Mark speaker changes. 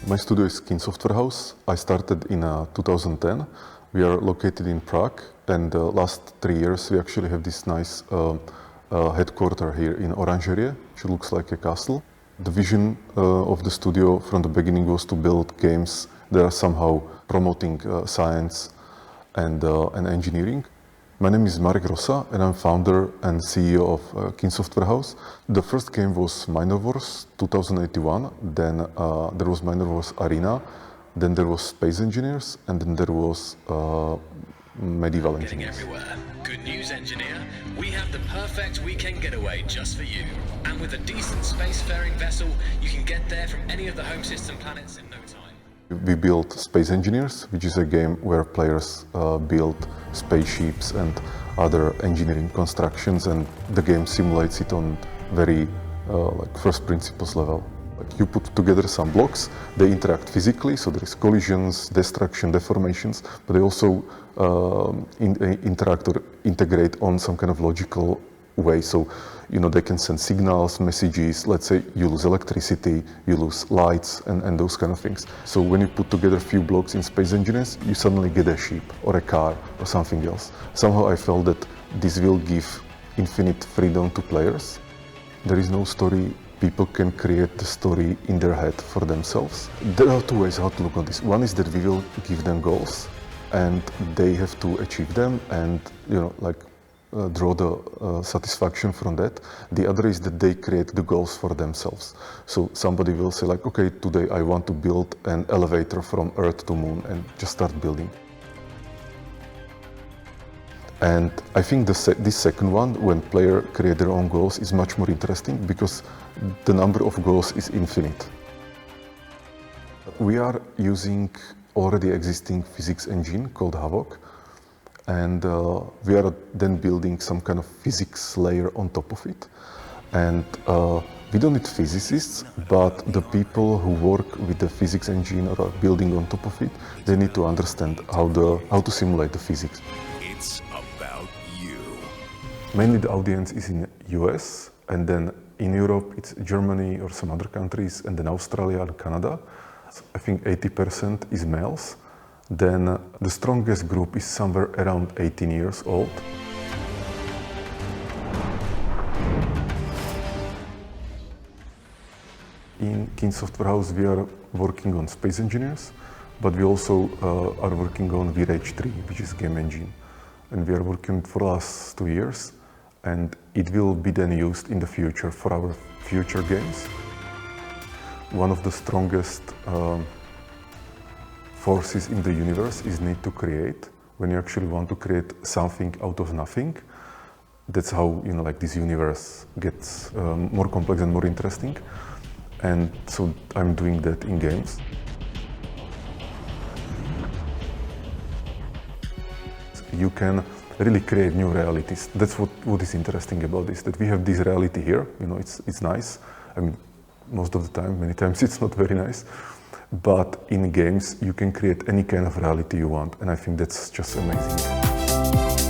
Speaker 1: My studio is House. I started in 2010. We are located in Prague, and the last 3 years we actually have this nice headquarter here in Orangerie, which looks like a castle. The vision of the studio from the beginning was to build games that are somehow promoting science and engineering. My name is Marek Rosa, and I'm founder and CEO of House. The first game was Minor Wars 2081, then there was Minor Wars Arena, then there was Space Engineers, and then there was Medieval Engineers.
Speaker 2: Everywhere. Good news, engineer. We have the perfect weekend getaway just for you. And with a decent spacefaring vessel, you can get there from any of the home system planets in no time.
Speaker 1: We built Space Engineers, which is a game where players build spaceships and other engineering constructions, and the game simulates it on very like first principles level. Like you put together some blocks, they interact physically, so there is collisions, destruction, deformations, but they also interact or integrate on some kind of logical way. So, you know, they can send signals, messages. Let's say you lose electricity, you lose lights, and those kind of things. So when you put together a few blocks in Space Engineers, you suddenly get a ship or a car or something else. Somehow I felt that this will give infinite freedom to players. There is no story. People can create the story in their head for themselves. There are two ways how to look at this. One is that we will give them goals, and they have to achieve them, and draw the satisfaction from that. The other is that they create the goals for themselves. So somebody will say like, okay, today I want to build an elevator from Earth to Moon, and just start building. And I think this second one, when players create their own goals, is much more interesting because the number of goals is infinite. We are using already existing physics engine called Havok, and we are then building some kind of physics layer on top of it. And we don't need physicists, but the people who work with the physics engine or are building on top of it, they need to understand how to simulate the physics.
Speaker 3: It's about you.
Speaker 1: Mainly the audience is in US, and then in Europe it's Germany or some other countries, and then Australia and Canada. I think 80% is males. Then the strongest group is somewhere around 18 years old. In House we are working on Space Engineers, but we also are working on VRH3, which is game engine. And we are working for the last 2 years, and it will be then used in the future for our future games. One of the strongest forces in the universe is need to create. When you actually want to create something out of nothing, that's how this universe gets more complex and more interesting. And so I'm doing that in games. You can really create new realities. That's what is interesting about this, that we have this reality here. It's nice. I mean, most of the time, many times it's not very nice. But in games, you can create any kind of reality you want, and I think that's just amazing.